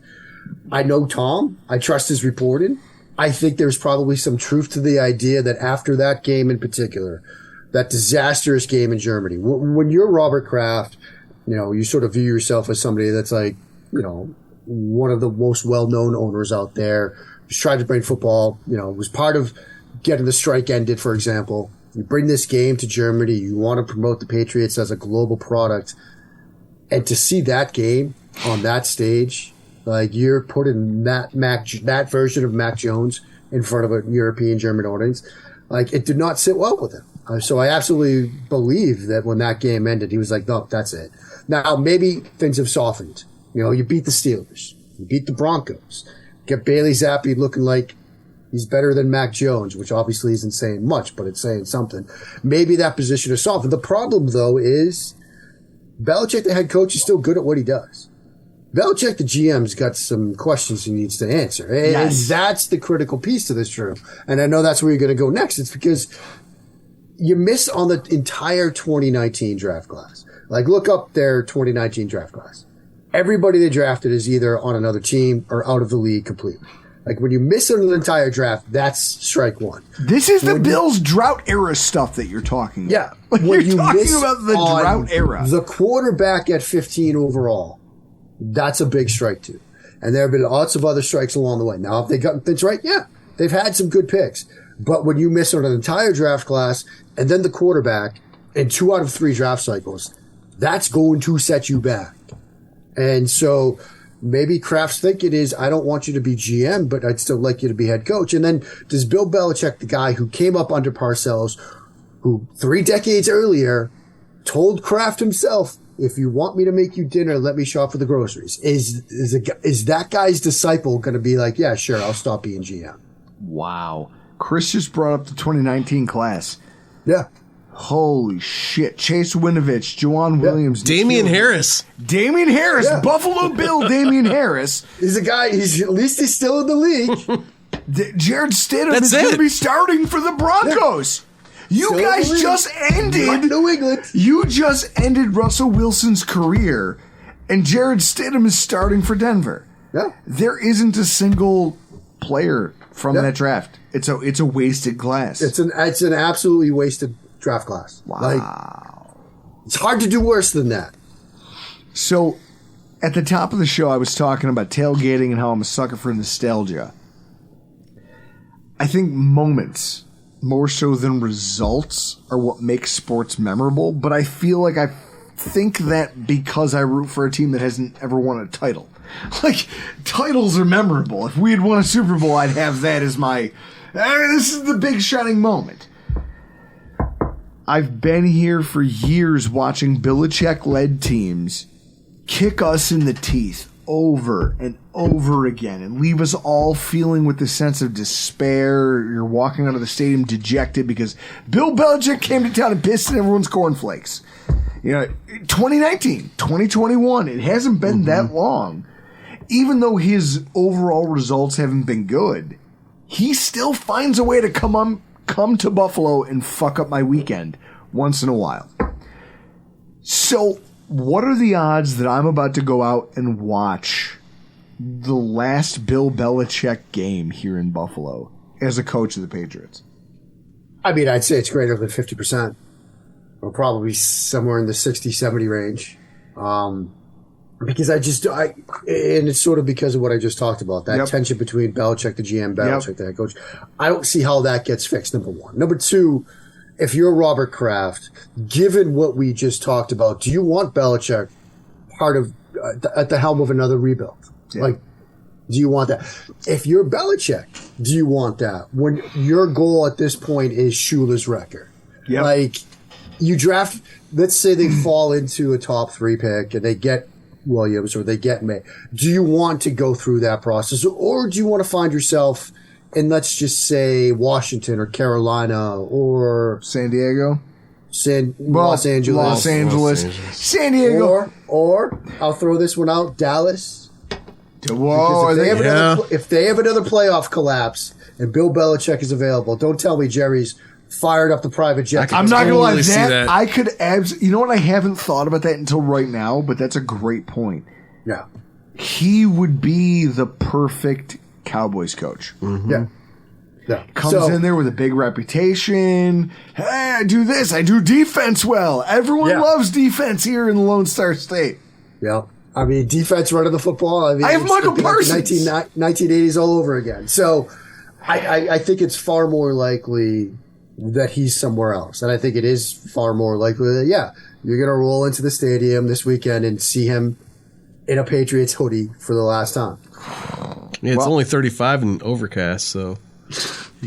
I know Tom. I trust his reporting. I think there's probably some truth to the idea that after that game in particular, that disastrous game in Germany, when you're Robert Kraft, you sort of view yourself as somebody that's one of the most well-known owners out there, who's tried to bring football, was part of getting the strike ended, for example. You bring this game to Germany. You want to promote the Patriots as a global product. And to see that game on that stage, you're putting that version of Mac Jones in front of a European German audience, it did not sit well with him. So I absolutely believe that when that game ended, he was like, no, that's it. Now, maybe things have softened. You beat the Steelers. You beat the Broncos. Get Bailey Zappi looking like he's better than Mac Jones, which obviously isn't saying much, but it's saying something. Maybe that position is solved. The problem, though, is Belichick, the head coach, is still good at what he does. Belichick, the GM's got some questions he needs to answer. And that's the critical piece to this, Drew. And I know that's where you're going to go next. It's because you miss on the entire 2019 draft class. Like, look up their 2019 draft class. Everybody they drafted is either on another team or out of the league completely. Like, when you miss an entire draft, that's strike one. This is the Bills drought era stuff that you're talking about. Yeah. You're talking about the drought era. The quarterback at 15 overall, that's a big strike too. And there have been lots of other strikes along the way. Now, if they got things right, yeah, they've had some good picks. But when you miss on an entire draft class and then the quarterback in 2 out of 3 draft cycles, that's going to set you back. And so maybe Kraft's thinking is, I don't want you to be GM, but I'd still like you to be head coach. And then does Bill Belichick, the guy who came up under Parcells, who 3 decades earlier told Kraft himself, if you want me to make you dinner, let me shop for the groceries. Is that guy's disciple going to be like, yeah, sure, I'll stop being GM? Wow. Chris just brought up the 2019 class. Yeah. Holy shit. Chase Winovich, Juwan Williams. Damian Harris. Damian Harris. Yeah. Buffalo Bill Damian Harris. He's a guy, at least he's still in the league. Jared Stidham is going to be starting for the Broncos. Yeah. You still guys just ended New England. You just ended Russell Wilson's career, and Jared Stidham is starting for Denver. Yeah. There isn't a single player from that draft. It's a wasted class. It's an absolutely wasted draft class. Wow. Like, it's hard to do worse than that. So, at the top of the show, I was talking about tailgating and how I'm a sucker for nostalgia. I think moments, more so than results, are what makes sports memorable, but I feel like I think that because I root for a team that hasn't ever won a title. Like, titles are memorable. If we had won a Super Bowl, I'd have that as my, this is the big shining moment. I've been here for years watching Belichick-led teams kick us in the teeth over and over again and leave us all feeling with the sense of despair. You're walking out of the stadium dejected because Bill Belichick came to town and pissed in everyone's cornflakes. 2019, 2021, it hasn't been that long. Even though his overall results haven't been good, he still finds a way to come to Buffalo and fuck up my weekend once in a while. So, what are the odds that I'm about to go out and watch the last Bill Belichick game here in Buffalo as a coach of the Patriots? I mean, I'd say it's greater than 50%. Or probably somewhere in the 60-70 range. Because and it's sort of because of what I just talked about, that tension between Belichick, the GM, Belichick, the head coach. I don't see how that gets fixed, number one. Number two, if you're Robert Kraft, given what we just talked about, do you want Belichick part of at the helm of another rebuild? Yeah. Like, do you want that? If you're Belichick, do you want that? When your goal at this point is Shula's record. Yep. Like, you draft, let's say they fall into a top 3 pick and they get Williams or they get May. Do you want to go through that process, or do you want to find yourself in, let's just say, Washington or Carolina or San Diego? Los Angeles. San Diego. Or I'll throw this one out, Dallas. Whoa, if they have another playoff collapse and Bill Belichick is available, don't tell me Jerry's fired up the private jet. I'm not gonna lie, that I could you know what, I haven't thought about that until right now, but that's a great point. Yeah. He would be the perfect Cowboys coach. Mm-hmm. Yeah. Comes in there with a big reputation. Hey, I do this. I do defense well. Everyone loves defense here in the Lone Star State. Yeah. I mean, defense running the football. I have Michael Parsons. 1980s all over again. So I think it's far more likely that he's somewhere else. And I think it is far more likely that, you're going to roll into the stadium this weekend and see him in a Patriots hoodie for the last time. Yeah, it's only 35 and overcast, so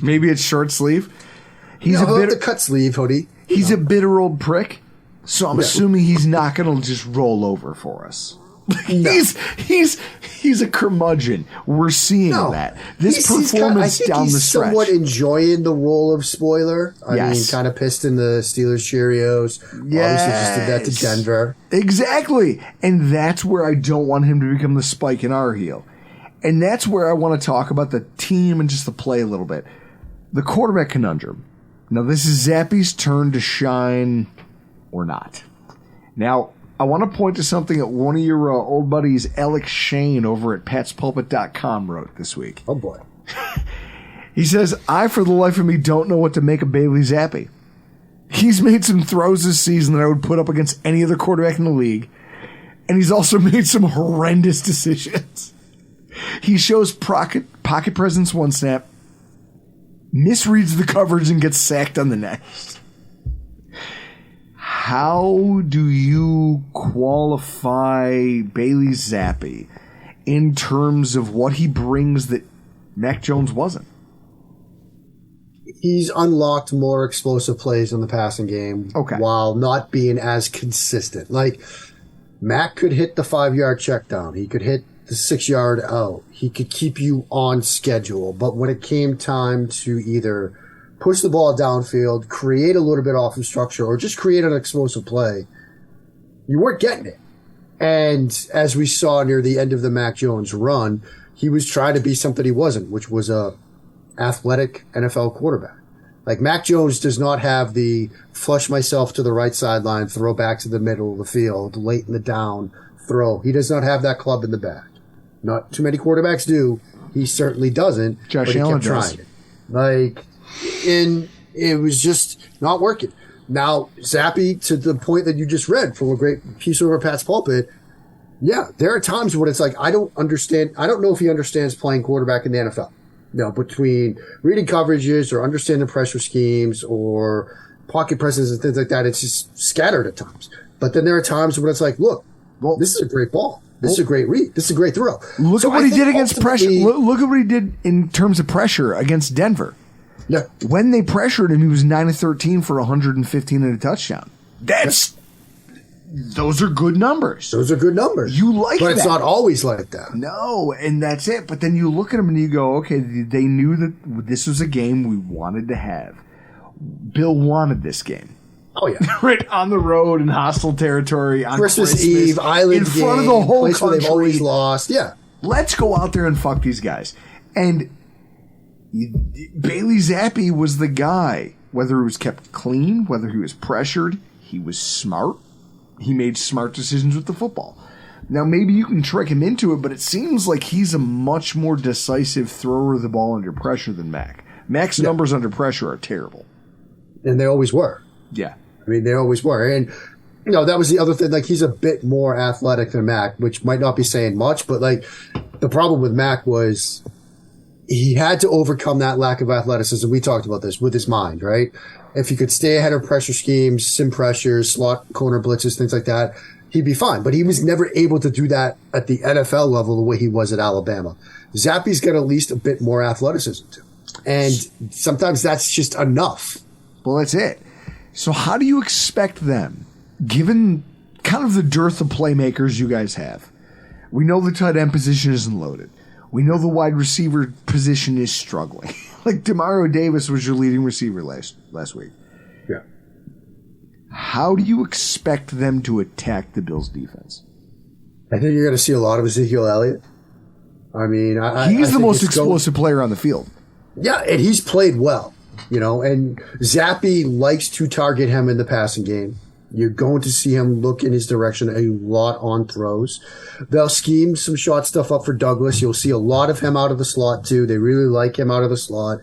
maybe it's short sleeve. He's the cut sleeve hoodie. He's a bitter old prick, so I'm assuming he's not going to just roll over for us. He's a curmudgeon. We're seeing that. This performance down the stretch. Somewhat enjoying the role of spoiler. I Yes. mean, kind of pissed in the Steelers Cheerios. Yes. Obviously just did that to Denver. Exactly. And that's where I don't want him to become the spike in our heel. And that's where I want to talk about the team and just the play a little bit. The quarterback conundrum. Now, this is Zappy's turn to shine or not. Now, I want to point to something that one of your old buddies, Alex Shane, over at patspulpit.com wrote this week. Oh, boy. He says, I, for the life of me, don't know what to make of Bailey Zappi. He's made some throws this season that I would put up against any other quarterback in the league, and he's also made some horrendous decisions. He shows pocket presence one snap, misreads the coverage, and gets sacked on the next. How do you qualify Bailey Zappi in terms of what he brings that Mac Jones wasn't? He's unlocked more explosive plays in the passing game while not being as consistent. Like, Mac could hit the 5-yard check down. He could hit the 6-yard out. He could keep you on schedule. But when it came time to either push the ball downfield, create a little bit off of structure, or just create an explosive play, you weren't getting it. And as we saw near the end of the Mac Jones run, he was trying to be something he wasn't, which was a athletic NFL quarterback. Like, Mac Jones does not have the flush myself to the right sideline, throw back to the middle of the field, late in the down, throw. He does not have that club in the back. Not too many quarterbacks do. He certainly doesn't. Josh but he Allen kept trying it. Like, and it was just not working. Now, Zappy, to the point that you just read from a great piece over Pat's Pulpit, yeah, there are times when it's like, I don't know if he understands playing quarterback in the NFL. You know, between reading coverages or understanding pressure schemes or pocket presence and things like that, it's just scattered at times. But then there are times when it's like, look, this is a great ball. This is a great read. This is a great throw. Look at what he did against pressure. Look at what he did in terms of pressure against Denver. Yeah. When they pressured him, he was 9 of 13 for 115 and a touchdown. Those are good numbers. Those are good numbers. You like that. But it's not always like that. No, and that's it. But then you look at him and you go, okay, they knew that this was a game we wanted to have. Bill wanted this game. Oh, yeah. Right on the road in hostile territory on Christmas Eve, Island in front of the whole place country. Where they've always lost. Yeah. Let's go out there and fuck these guys. And Bailey Zappi was the guy. Whether he was kept clean, whether he was pressured, he was smart. He made smart decisions with the football. Now, maybe you can trick him into it, but it seems like he's a much more decisive thrower of the ball under pressure than Mac. Mac's numbers under pressure are terrible. And they always were. Yeah. I mean, they always were. And, you know, that was the other thing. Like, he's a bit more athletic than Mac, which might not be saying much, but, like, the problem with Mac was he had to overcome that lack of athleticism. We talked about this with his mind, right? If he could stay ahead of pressure schemes, sim pressures, slot corner blitzes, things like that, he'd be fine. But he was never able to do that at the NFL level the way he was at Alabama. Zappy's got at least a bit more athleticism too. And sometimes that's just enough. Well, that's it. So how do you expect them, given kind of the dearth of playmakers you guys have? We know the tight end position isn't loaded. We know the wide receiver position is struggling. Like, Demario Davis was your leading receiver last week. Yeah. How do you expect them to attack the Bills' defense? I think you're going to see a lot of Ezekiel Elliott. I mean, he's the most explosive player on the field. Yeah, and he's played well, you know, and Zappy likes to target him in the passing game. You're going to see him look in his direction a lot on throws. They'll scheme some short stuff up for Douglas. You'll see a lot of him out of the slot, too. They really like him out of the slot.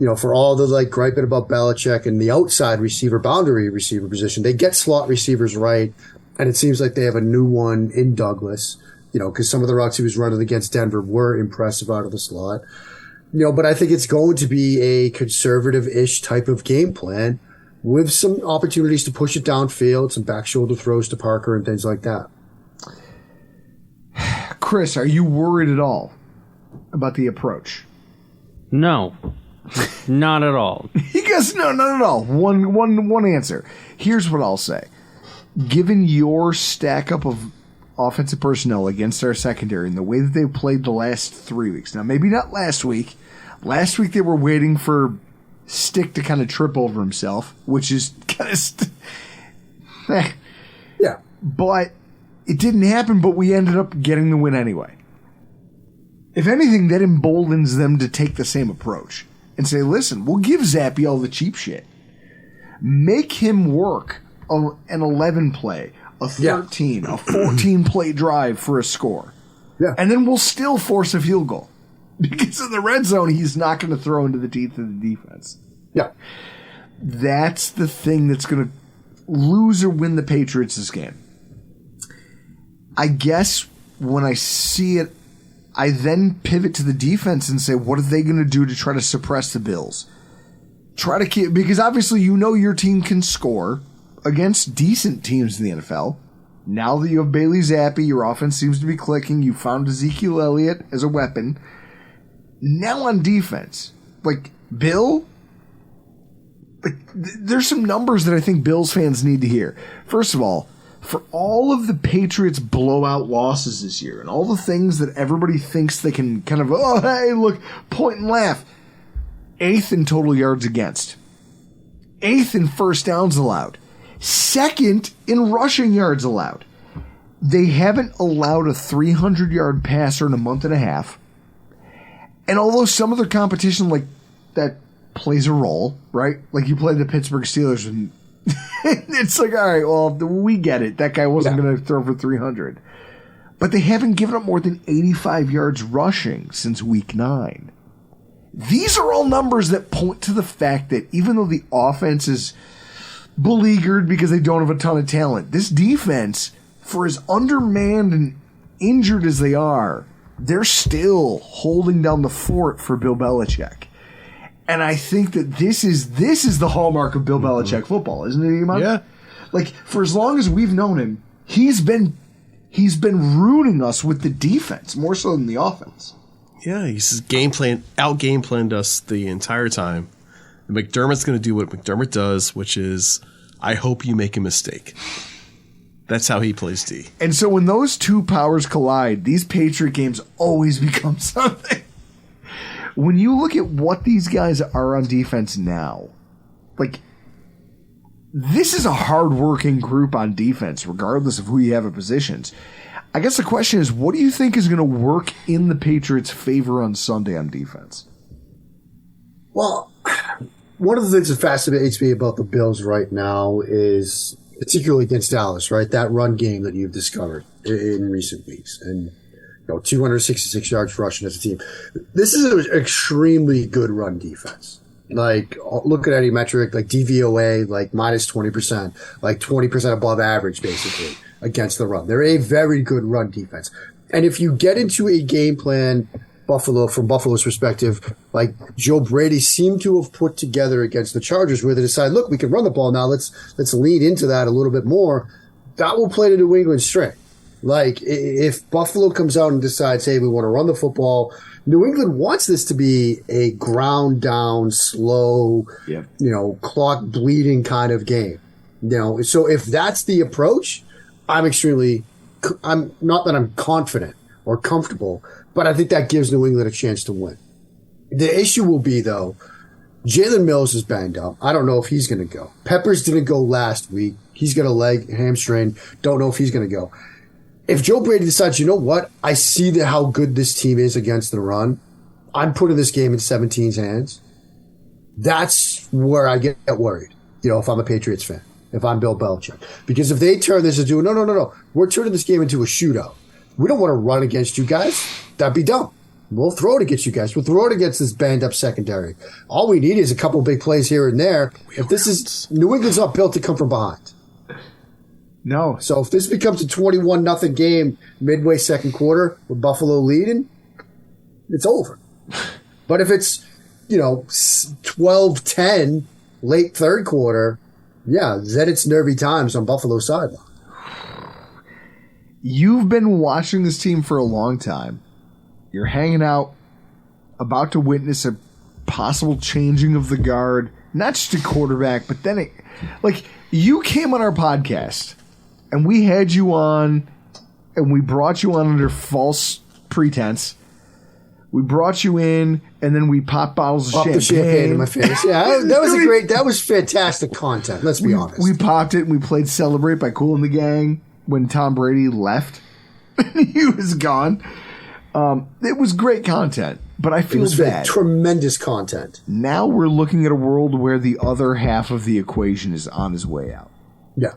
You know, for all the, like, griping about Belichick and the outside receiver, boundary receiver position, they get slot receivers right, and it seems like they have a new one in Douglas, you know, because some of the routes he was running against Denver were impressive out of the slot. You know, but I think it's going to be a conservative-ish type of game plan, with some opportunities to push it downfield, some back shoulder throws to Parker and things like that. Chris, are you worried at all about the approach? No. Not at all. He goes, no, not at all. One answer. Here's what I'll say. Given your stack up of offensive personnel against our secondary and the way that they've played the last 3 weeks. Now, maybe not last week. Last week they were waiting for Stick to kind of trip over himself, which is kind of Yeah. But it didn't happen, but we ended up getting the win anyway. If anything, that emboldens them to take the same approach and say, listen, we'll give Zappy all the cheap shit. Make him work an 11 play, a 13, a 14 play drive for a score. Yeah. And then we'll still force a field goal. Because in the red zone, he's not going to throw into the teeth of the defense. Yeah. That's the thing that's going to lose or win the Patriots this game. I guess when I see it, I then pivot to the defense and say, what are they going to do to try to suppress the Bills? Try to keep, because obviously you know your team can score against decent teams in the NFL. Now that you have Bailey Zappi, your offense seems to be clicking. You found Ezekiel Elliott as a weapon. Now on defense, like Bill, there's some numbers that I think Bills fans need to hear. First of all, for all of the Patriots' blowout losses this year and all the things that everybody thinks they can kind of, oh, hey, look, point and laugh. 8th in total yards against. 8th in first downs allowed. 2nd in rushing yards allowed. They haven't allowed a 300-yard passer in a month and a half. And although some of their competition, like, that plays a role, right? Like, you play the Pittsburgh Steelers, and it's like, all right, well, we get it. That guy wasn't going to throw for 300. But they haven't given up more than 85 yards rushing since week 9. These are all numbers that point to the fact that even though the offense is beleaguered because they don't have a ton of talent, this defense, for as undermanned and injured as they are, they're still holding down the fort for Bill Belichick. And I think that this is the hallmark of Bill Belichick football, isn't it, Iman? Yeah. Like, for as long as we've known him, he's been ruining us with the defense more so than the offense. Yeah, he's out-game planned us the entire time. And McDermott's going to do what McDermott does, which is, I hope you make a mistake. That's how he plays D. And so when those two powers collide, these Patriot games always become something. When you look at what these guys are on defense now, like, this is a hard-working group on defense, regardless of who you have at positions. I guess the question is, what do you think is going to work in the Patriots' favor on Sunday on defense? Well, one of the things that fascinates me about the Bills right now is, particularly against Dallas, right? That run game that you've discovered in recent weeks. And, 266 yards rushing as a team. This is an extremely good run defense. Like, look at any metric, like DVOA, like minus 20%, like 20% above average, basically, against the run. They're a very good run defense. And if you get into a game plan, from Buffalo's perspective, like Joe Brady seemed to have put together against the Chargers, where they decide, look, we can run the ball now. Let's lean into that a little bit more. That will play to New England's strength. Like, if Buffalo comes out and decides, hey, we want to run the football, New England wants this to be a ground down, slow, clock bleeding kind of game. So if that's the approach, I'm not that I'm confident or comfortable, but I think that gives New England a chance to win. The issue will be, though, Jalen Mills is banged up. I don't know if he's going to go. Peppers didn't go last week. He's got a hamstring. Don't know if he's going to go. If Joe Brady decides, you know what, I see how good this team is against the run, I'm putting this game in 17's hands. That's where I get worried, if I'm a Patriots fan, if I'm Bill Belichick. Because if they turn this into, no, we're turning this game into a shootout. We don't want to run against you guys. That'd be dumb. We'll throw it against you guys. We'll throw it against this banged-up secondary. All we need is a couple big plays here and there. If this is New England's not built to come from behind. No. So if this becomes a 21-0 game midway second quarter with Buffalo leading, it's over. But if it's, 12-10 late third quarter, then it's nervy times on Buffalo's sideline. You've been watching this team for a long time. You're hanging out, about to witness a possible changing of the guard, not just a quarterback, but then you came on our podcast and we had you on and we brought you on under false pretense. We brought you in, and then we popped bottles of champagne. The champagne in my face. Yeah, that was fantastic content. Let's be honest. We popped it, and we played Celebrate by Kool and the Gang when Tom Brady left. He was gone. It was great content, but I feel bad. Tremendous content. Now we're looking at a world where the other half of the equation is on his way out. Yeah.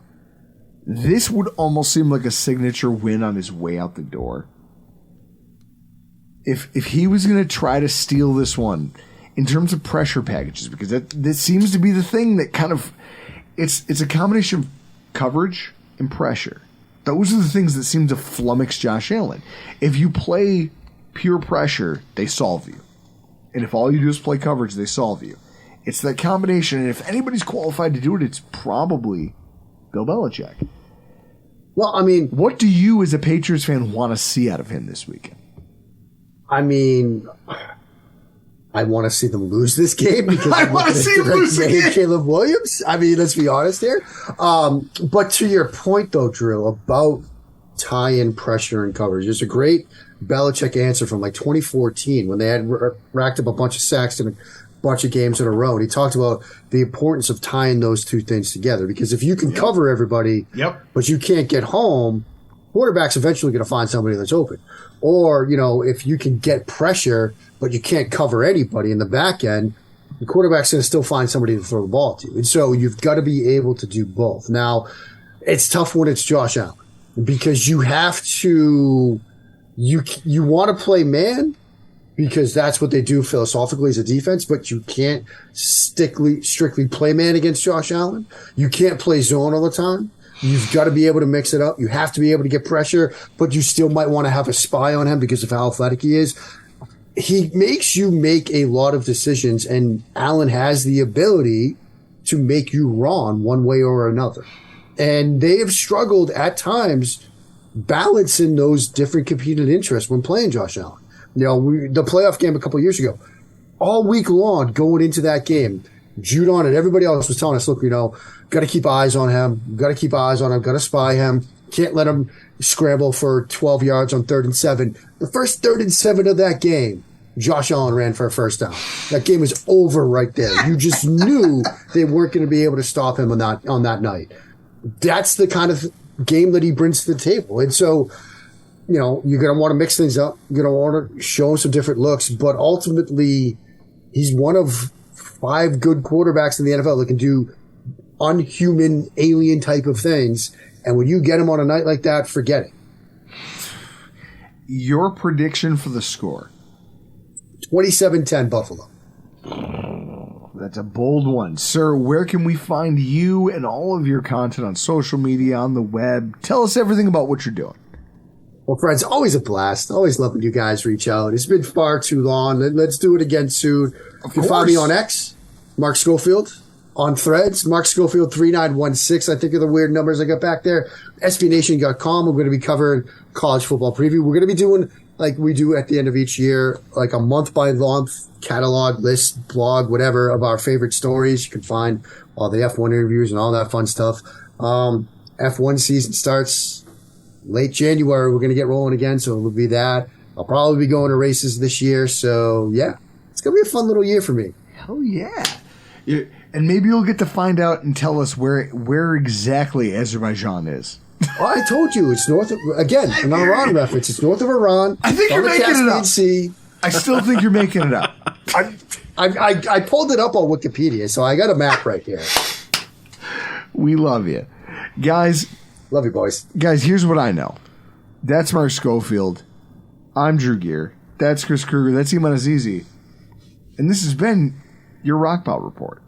This would almost seem like a signature win on his way out the door. If he was going to try to steal this one in terms of pressure packages, because that seems to be the thing that kind of it's a combination of coverage and pressure. Those are the things that seem to flummox Josh Allen. If you play pure pressure, they solve you. And if all you do is play coverage, they solve you. It's that combination, and if anybody's qualified to do it, it's probably Bill Belichick. Well, I mean, what do you as a Patriots fan want to see out of him this weekend? I mean, I want to see them lose this game because I want to see them lose again. Caleb Williams. I mean, let's be honest here. But to your point, though, Drew, about tie-in pressure and coverage, there's a great Belichick answer from like 2014 when they had racked up a bunch of sacks in a bunch of games in a row. And he talked about the importance of tying those two things together because if you can cover everybody, but you can't get home, quarterback's eventually going to find somebody that's open. Or, if you can get pressure, but you can't cover anybody in the back end, the quarterback's going to still find somebody to throw the ball to. And so you've got to be able to do both. Now, it's tough when it's Josh Allen because you have to you want to play man because that's what they do philosophically as a defense, but you can't strictly play man against Josh Allen. You can't play zone all the time. You've got to be able to mix it up. You have to be able to get pressure, but you still might want to have a spy on him because of how athletic he is. He makes you make a lot of decisions, and Allen has the ability to make you wrong one way or another. And they have struggled at times balancing those different competing interests when playing Josh Allen. The playoff game a couple of years ago, all week long going into that game, Judon and everybody else was telling us, look, got to keep eyes on him. Got to spy him. Can't let him scramble for 12 yards on 3rd and 7. The first 3rd and 7 of that game, Josh Allen ran for a first down. That game was over right there. You just knew they weren't going to be able to stop him on that night. That's the kind of game that he brings to the table. And so, you're going to want to mix things up. You're going to want to show him some different looks. But ultimately, he's one of 5 good quarterbacks in the NFL that can do unhuman, alien type of things. And when you get him on a night like that, forget it. Your prediction for the score? 27-10 Buffalo. That's a bold one. Sir, where can we find you and all of your content on social media, on the web? Tell us everything about what you're doing. Well, friends, always a blast. Always loving you guys reach out. It's been far too long. Let's do it again soon. You can find me on X, Mark Schofield. On Threads, Mark Schofield 3916, I think are the weird numbers I got back there. SBNation.com, we're going to be covering college football preview. We're going to be doing, like we do at the end of each year, like a month-by-month catalog, list, blog, whatever, of our favorite stories. You can find all the F1 interviews and all that fun stuff. F1 season starts late January. We're going to get rolling again, so it'll be that. I'll probably be going to races this year, so yeah. It's going to be a fun little year for me. Hell yeah. And maybe you'll get to find out and tell us where exactly Azerbaijan is. Well, I told you, it's north of, again, an Iran reference. It's north of Iran. I think you're making it up. Sea. I still think you're making it up. I pulled it up on Wikipedia, so I got a map right here. We love you. Guys. Love you, boys. Guys, here's what I know. That's Mark Schofield. I'm Drew Gear. That's Chris Kruger. That's Iman Azizi. And this has been your Rockpile Report.